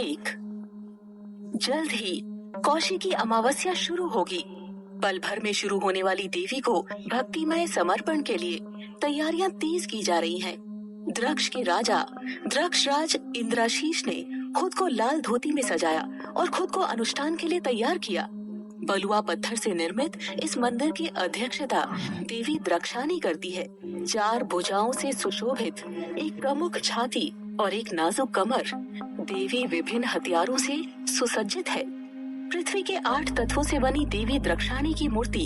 1। जल्द ही कौशिकी अमावस्या शुरू होगी। पल भर में शुरू होने वाली देवी को भक्तिमय समर्पण के लिए तैयारियां तेज की जा रही हैं। द्रक्ष के राजा द्रक्षराज इंद्राशीष ने खुद को लाल धोती में सजाया और खुद को अनुष्ठान के लिए तैयार किया। बलुआ पत्थर से निर्मित इस मंदिर की अध्यक्षता देवी द्रक्षानी करती है। 4 भुजाओं से सुशोभित एक प्रमुख छाती और एक नाजुक कमर, देवी विभिन्न हथियारों से सुसज्जित है। पृथ्वी के 8 तत्वों से बनी देवी द्रक्षाणी की मूर्ति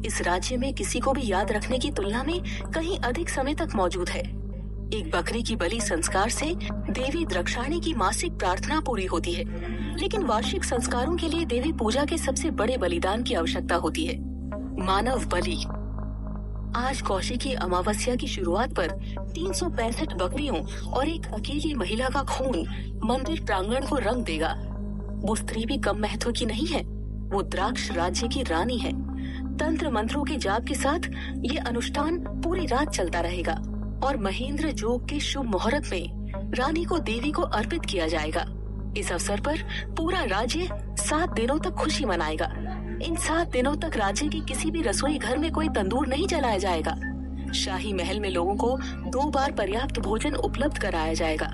इस राज्य में किसी को भी याद रखने की तुलना में कहीं अधिक समय तक मौजूद है। एक बकरी की बलि संस्कार से देवी द्रक्षाणी की मासिक प्रार्थना पूरी होती है, लेकिन वार्षिक संस्कारों के लिए देवी पूजा के सबसे बड़े बलिदान की आवश्यकता होती है, मानव बलि। आज कौशिकी अमावस्या की शुरुआत पर 365 बकरियों और एक अकेली महिला का खून मंदिर प्रांगण को रंग देगा। वो स्त्री भी कम महत्व की नहीं है, वो द्राक्ष राज्य की रानी है। तंत्र मंत्रों के जाप के साथ ये अनुष्ठान पूरी रात चलता रहेगा और महेंद्र जोग के शुभ मुहूर्त में रानी को देवी को अर्पित किया जाएगा। इस अवसर पर पूरा राज्य 7 दिनों तक खुशी मनाएगा। इन 7 दिनों तक राज्य के किसी भी रसोई घर में कोई तंदूर नहीं जलाया जाएगा। शाही महल में लोगों को 2 बार पर्याप्त भोजन उपलब्ध कराया जाएगा।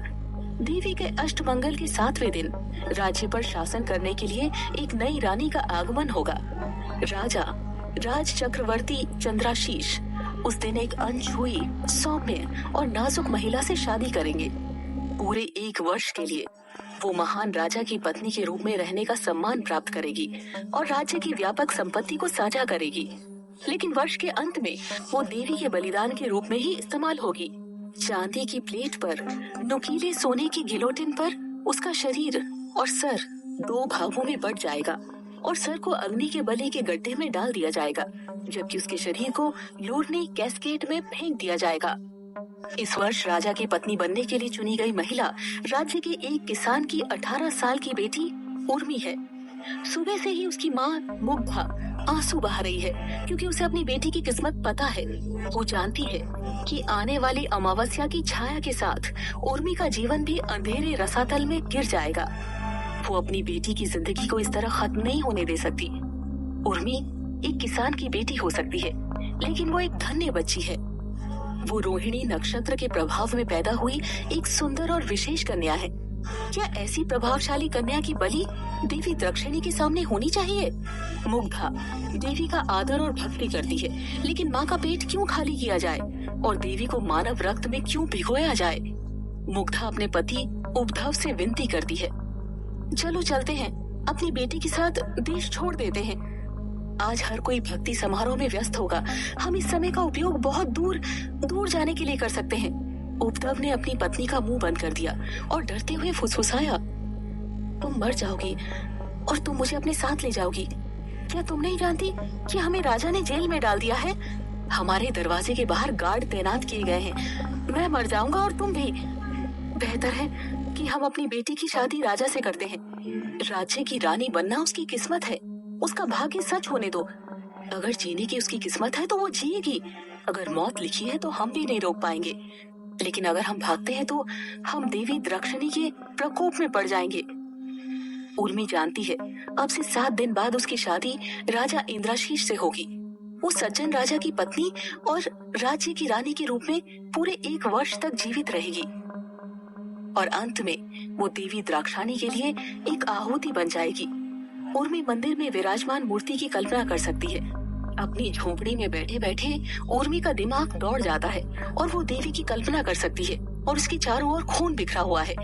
देवी के अष्टमंगल के 7वें दिन राज्य पर शासन करने के लिए एक नई रानी का आगमन होगा। राजा राज चक्रवर्ती चंद्राशीष उस दिन एक अनछुई, सौम्य और नाजुक महिला से शादी करेंगे। पूरे 1 वर्ष के लिए वो महान राजा की पत्नी के रूप में रहने का सम्मान प्राप्त करेगी और राज्य की व्यापक संपत्ति को साझा करेगी। लेकिन वर्ष के अंत में वो देवी के बलिदान के रूप में ही इस्तेमाल होगी। चांदी की प्लेट पर नुकीले सोने की गिलोटिन पर उसका शरीर और सर 2 भागों में बट जाएगा और सर को अग्नि के बलि के गड्ढे में डाल दिया जाएगा, जबकि उसके शरीर को लूरनी कैस्केड में फेंक दिया जाएगा। इस वर्ष राजा की पत्नी बनने के लिए चुनी गई महिला राज्य के एक किसान की 18 साल की बेटी उर्मी है। सुबह से ही उसकी माँ मुग्धा आंसू बहा रही है, क्योंकि उसे अपनी बेटी की किस्मत पता है। वो जानती है कि आने वाली अमावस्या की छाया के साथ उर्मी का जीवन भी अंधेरे रसातल में गिर जाएगा। वो अपनी बेटी की जिंदगी को इस तरह खत्म नहीं होने दे सकती। उर्मी एक किसान की बेटी हो सकती है, लेकिन वो एक धन्य बच्ची है। वो रोहिणी नक्षत्र के प्रभाव में पैदा हुई एक सुंदर और विशेष कन्या है। क्या ऐसी प्रभावशाली कन्या की बलि देवी द्रक्षिणी के सामने होनी चाहिए? मुग्धा देवी का आदर और भक्ति करती है, लेकिन माँ का पेट क्यों खाली किया जाए और देवी को मानव रक्त में क्यों भिगोया जाए? मुग्धा अपने पति उद्धव से विनती करती है, चलो चलते हैं, अपनी बेटी के साथ देश छोड़ देते हैं। आज हर कोई भक्ति समारोह में व्यस्त होगा। हम इस समय का उपयोग बहुत दूर दूर जाने के लिए कर सकते हैं। उद्धव ने अपनी पत्नी का मुंह बंद कर दिया और डरते हुए फुसफुसाया, तुम मर जाओगी और तुम मुझे अपने साथ ले जाओगी। क्या तुम नहीं जानती कि हमें राजा ने जेल में डाल दिया है? हमारे दरवाजे के बाहर गार्ड तैनात किए गए हैं। मैं मर जाऊंगा और तुम भी। बेहतर है कि हम अपनी बेटी की शादी राजा से करते हैं। राज्य की रानी बनना उसकी किस्मत है, उसका भाग्य सच होने दो। अगर जीने की उसकी किस्मत है तो वो जिएगी। अगर मौत लिखी है तो हम भी नहीं रोक पाएंगे। लेकिन अगर हम भागते हैं तो हम देवी द्रक्षिणी के प्रकोप में पड़ जाएंगे। उर्मी जानती है अब से 7 दिन बाद उसकी शादी राजा इंद्राशीष से होगी। वो सज्जन राजा की पत्नी और राज्य की रानी के रूप में पूरे 1 वर्ष तक जीवित रहेगी और अंत में वो देवी द्राक्षाणी के लिए एक आहुति बन जाएगी। उर्मी मंदिर में विराजमान मूर्ति की कल्पना कर सकती है। अपनी झोपड़ी में बैठे बैठे उर्मी का दिमाग दौड़ जाता है और वो देवी की कल्पना कर सकती है और उसके चारों ओर खून बिखरा हुआ है।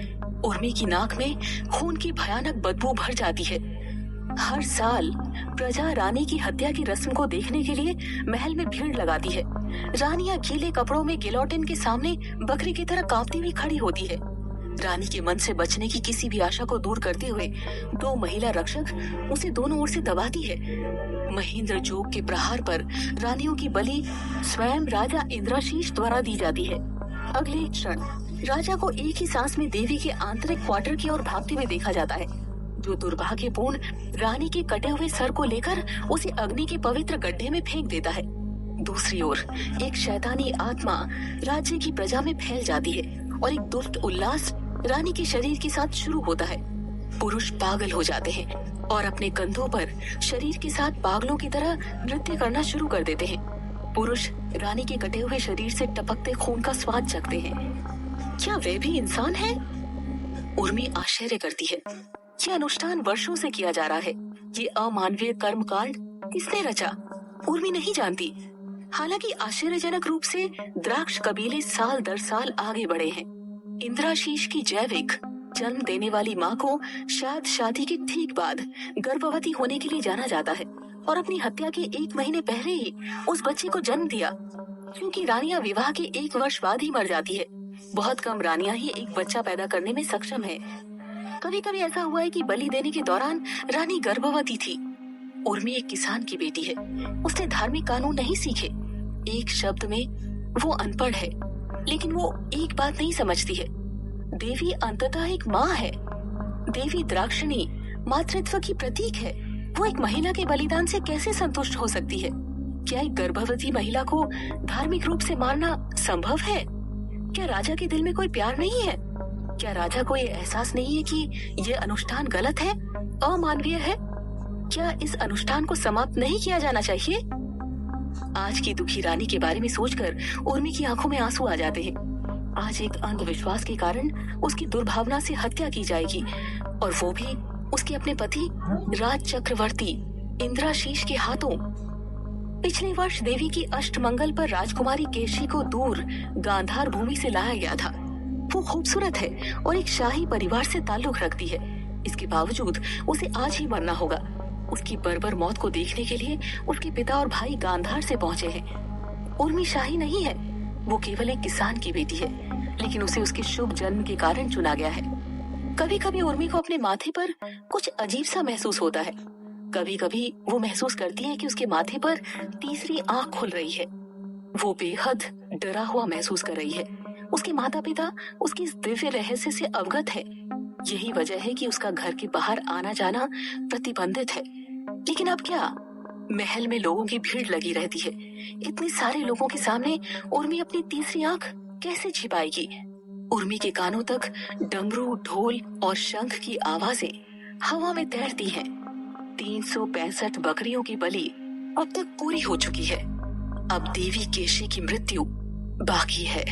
उर्मी की नाक में खून की भयानक बदबू भर जाती है। हर साल प्रजा रानी की हत्या की रस्म को देखने के लिए महल में भीड़ लगाती है। रानियां गीले कपड़ों में गिलोटिन के सामने बकरी की तरह कांपती हुई खड़ी होती है। रानी के मन से बचने की किसी भी आशा को दूर करते हुए 2 महिला रक्षक उसे दोनों ओर से दबाती है। महेंद्र जोग के प्रहार पर रानियों की बलि स्वयं राजा इंद्राशीष द्वारा दी जाती है। अगले क्षण राजा को एक ही सांस में देवी के आंतरिक क्वार्टर की ओर भागते हुए देखा जाता है, जो दुर्भाग्यपूर्ण रानी के कटे हुए सर को लेकर उसे अग्नि के पवित्र गड्ढे में फेंक देता है। दूसरी ओर एक शैतानी आत्मा राज्य की प्रजा में फैल जाती है और एक दुष्ट उल्लास रानी के शरीर के साथ शुरू होता है। पुरुष पागल हो जाते हैं और अपने कंधों पर शरीर के साथ पागलों की तरह नृत्य करना शुरू कर देते हैं। पुरुष रानी के कटे हुए शरीर से टपकते खून का स्वाद चखते हैं। क्या वे भी इंसान हैं? उर्मी आश्चर्य करती है। ये अनुष्ठान वर्षों से किया जा रहा है। ये अमानवीय कर्मकांड किसने रचा? उर्मी नहीं जानती। हालांकि आश्चर्यजनक रूप से द्राक्ष कबीले साल दर साल आगे बढ़े हैं। इंद्राशीष की जैविक जन्म देने वाली माँ को शायद शादी के ठीक बाद गर्भवती होने के लिए जाना जाता है और अपनी हत्या के 1 महीने पहले ही उस बच्चे को जन्म दिया, क्योंकि रानियां विवाह के 1 वर्ष बाद ही मर जाती है। बहुत कम रानियां ही एक बच्चा पैदा करने में सक्षम है। कभी कभी ऐसा हुआ है कि बलि देने के दौरान रानी गर्भवती थी। उर्मी एक किसान की बेटी है। उसने धार्मिक कानून नहीं सीखे। एक शब्द में वो अनपढ़ है, लेकिन वो एक बात नहीं समझती है। देवी अंततः एक माँ है। देवी द्राक्षिणी मातृत्व की प्रतीक है। वो एक महिला के बलिदान से कैसे संतुष्ट हो सकती है? क्या एक गर्भवती महिला को धार्मिक रूप से मारना संभव है? क्या राजा के दिल में कोई प्यार नहीं है? क्या राजा को ये एहसास नहीं है कि ये अनुष्ठान गलत है, अमानवीय है? क्या इस अनुष्ठान को समाप्त नहीं किया जाना चाहिए? आज की दुखी रानी के बारे में सोचकर उर्मी की आंखों में आंसू आ जाते हैं। आज एक अंधविश्वास के कारण उसकी दुर्भावना से हत्या की जाएगी, और वो भी उसके अपने पति राज चक्रवर्ती इंद्राशीष के हाथों। पिछले वर्ष देवी की अष्टमंगल पर राजकुमारी केशी को दूर गांधार भूमि से लाया गया था। वो खूबसूरत है और एक शाही परिवार से ताल्लुक रखती है। इसके बावजूद उसे आज ही मरना होगा। उसकी बर्बर मौत को देखने के लिए उसके पिता और भाई गांधार से पहुंचे हैं। उर्मी शाही नहीं है। वो केवल एक किसान की बेटी है, लेकिन उसे उसके शुभ जन्म के कारण चुना गया है। कभी कभी उर्मी को अपने माथे पर कुछ अजीब सा महसूस होता है। कभी कभी वो महसूस करती है कि उसके माथे पर तीसरी आंख खुल रही है। वो बेहद डरा हुआ महसूस कर रही है। उसके माता पिता उसकी इस दिव्य रहस्य से अवगत है। यही वजह है कि उसका घर के बाहर आना जाना प्रतिबंधित है। लेकिन अब क्या? महल में लोगों की भीड़ लगी रहती है। इतने सारे लोगों के सामने उर्मी अपनी तीसरी आंख कैसे छिपाएगी? उर्मी के कानों तक डमरू, ढोल और शंख की आवाजें हवा में तैरती हैं। 365 बकरियों की बलि अब तक पूरी हो चुकी है। अब देवी केशी की मृत्यु बाकी है।